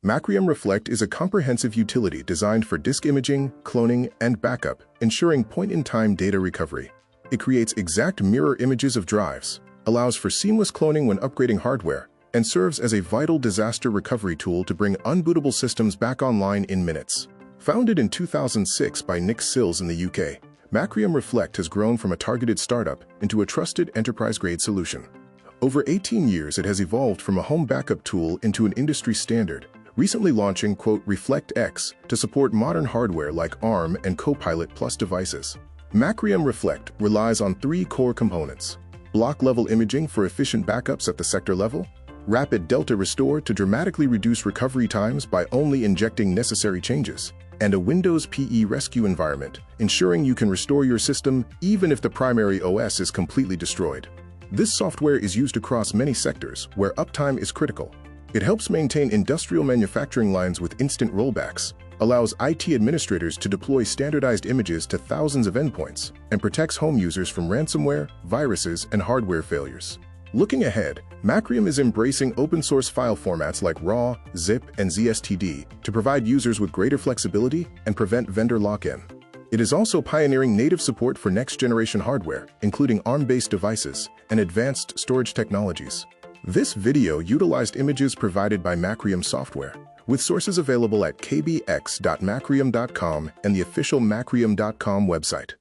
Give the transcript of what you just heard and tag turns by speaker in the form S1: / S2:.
S1: Macrium Reflect is a comprehensive utility designed for disk imaging, cloning, and backup, ensuring point-in-time data recovery. It creates exact mirror images of drives, allows for seamless cloning when upgrading hardware, and serves as a vital disaster recovery tool to bring unbootable systems back online in minutes. Founded in 2006 by Nick Sills in the UK, Macrium Reflect has grown from a targeted startup into a trusted enterprise-grade solution. Over 18 years, it has evolved from a home backup tool into an industry standard, recently launching, Reflect X to support modern hardware like ARM and Copilot Plus devices. Macrium Reflect relies on three core components: block-level imaging for efficient backups at the sector level, rapid delta restore to dramatically reduce recovery times by only injecting necessary changes, and a Windows PE rescue environment, ensuring you can restore your system even if the primary OS is completely destroyed. This software is used across many sectors where uptime is critical. It helps maintain industrial manufacturing lines with instant rollbacks, allows IT administrators to deploy standardized images to thousands of endpoints, and protects home users from ransomware, viruses, and hardware failures. Looking ahead, Macrium is embracing open-source file formats like RAW, ZIP, and ZSTD to provide users with greater flexibility and prevent vendor lock-in. It is also pioneering native support for next-generation hardware, including ARM-based devices and advanced storage technologies. This video utilized images provided by Macrium software, with sources available at kbx.macrium.com and the official macrium.com website.